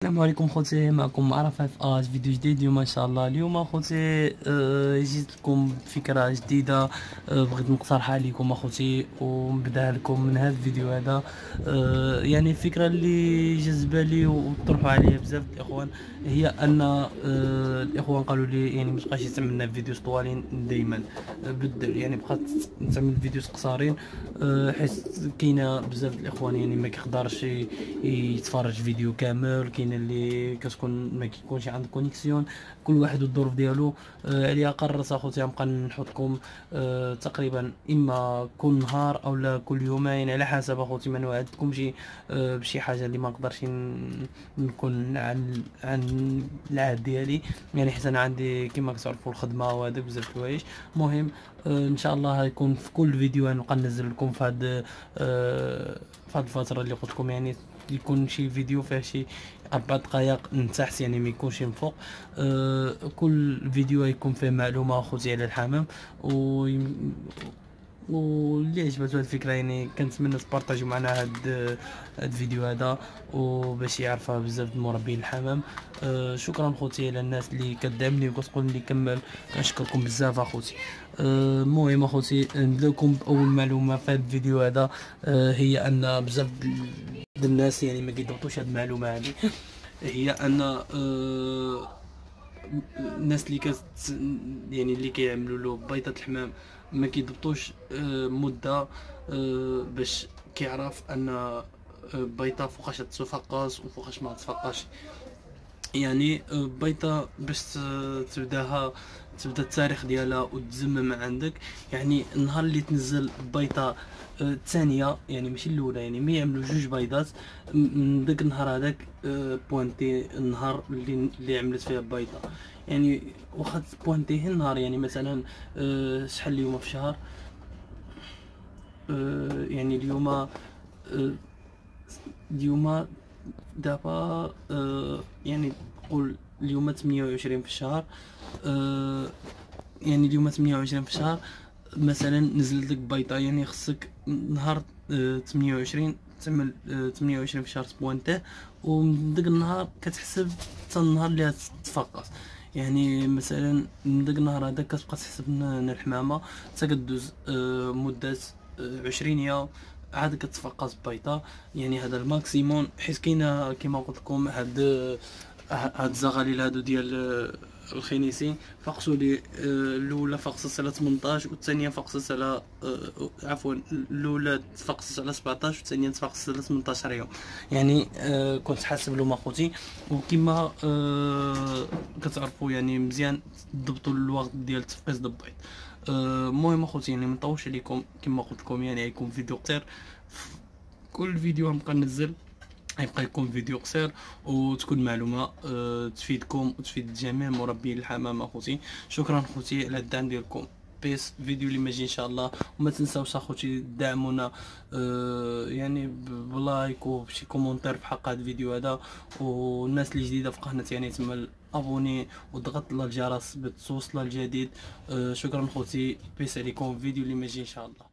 السلام عليكم خوتي، معكم عرفة في فيديو جديد اليوم ان شاء الله. اليوم خوتي جيت لكم بفكرة جديدة. بغيت نقترحها عليكم اخوتي ونبداها لكم من هذا الفيديو هذا. يعني الفكرة اللي جذبة لي وطرحوا عليها بزاف الاخوان هي ان الاخوان قالوا لي يعني متبقاش يتعملنا فيديوز طوالين دائما. بدل يعني بقات نعمل فيديوز قصارين، حيت كاينه بزاف الاخوان يعني ما كيقدرش يتفرج فيديو كامل. كاين اللي كتكون ما كيكونش عند كونيكسيون، كل واحد والظروف ديالو. عليا قررت اخوتي نبقى نحطكم تقريبا اما كل نهار او لا كل يومين على حسب اخوتي. ما نوعدكمش بشي حاجه اللي ما نقدرش نكون عن العهد ديالي، يعني حيت انا عندي كما كتعرفوا الخدمه وهذاك بزاف الحوايج. المهم ان شاء الله غيكون في كل فيديو غنبقى ننزل لكم في هاد الفتره اللي قلت لكم، يعني يكون شي فيديو فيه شي 4 دقائق من تحت، يعني ما يكونش من فوق. كل فيديو يكون فيه معلومه اخوتي على الحمام. واللي عجبته هاد الفكره يعني كنتمنى تبارطاجيو معنا هاد الفيديو هذا، وباش يعرفها بزاف د مربين الحمام. شكرا خوتي على الناس اللي كدعمني وكتقول لي كمل، كنشكركم بزاف اخوتي. المهم اخوتي نبداوكم باول معلومه في هذا الفيديو هذا. هي ان بزاف د الناس يعني ما كيضبطوش هاد المعلومه هذه. هي ان الناس اللي يعني اللي كيعملوا له بيضة الحمام ما كيضبطوش مده باش كيعرف ان بيضة فوقاش تتفقس وفوقاش ما تتفقاش. يعني بيضة باش تبدا التاريخ ديالها وتزمم عندك، يعني النهار اللي تنزل بيضة الثانيه، يعني ماشي الاولى، يعني ما يعملوا 2 بيضات من داك النهار هذاك بوانتي النهار اللي عملت فيها بيضة. يعني واخا بوانتيه النهار، يعني مثلا شحال اليوم في الشهر، يعني اليوم دابا يعني قول اليوم 28 في الشهر. يعني اليوم 28 في الشهر مثلا نزلت لك بيضة، يعني خصك نهار 28 تعمل 28 في الشهر تبوانتيه، ومن داك النهار كتحسب حتى النهار اللي تفقس. يعني مثلا من داك النهار هذا كتبقى تحسب الحمامة حتى كدوز مدة 20 يوم عاد كتفقس بيضة. يعني هذا الماكسيمون، حيت كاينه كما قلت لكم هاد الزغاليل هادو ديال الخنيسي فقسوا لي الاولى فقست على 18 والثانيه فقست على عفوا الاولى تفقست على 17 والثانيه تفقست على 18 يوم. يعني كنت حاسب لهم اخوتي، وكما كتعرفوا يعني مزيان تضبطوا الوقت ديال التفقيس د البيض. المهم اخوتي يعني منطولش عليكم، كما قلت لكم يعني غيكون فيديو قصير. كل فيديو غنبقى ننزل يبقى يكون فيديو قصير وتكون معلومه تفيدكم وتفيد جميع مربي الحمام اخوتي. شكرا اخوتي على الدعم ديالكم. بيس فيديو اللي ماجي ان شاء الله. وما تنساوش اخوتي دعمونا يعني بلايك وبشي كومونتير في حق هذا الفيديو هذا. والناس اللي جديده في القناه يعني تما ابوني وضغط الجرس باش توصل الجديد. شكرا اخوتي، بيس عليكم. فيديو اللي ماجي ان شاء الله.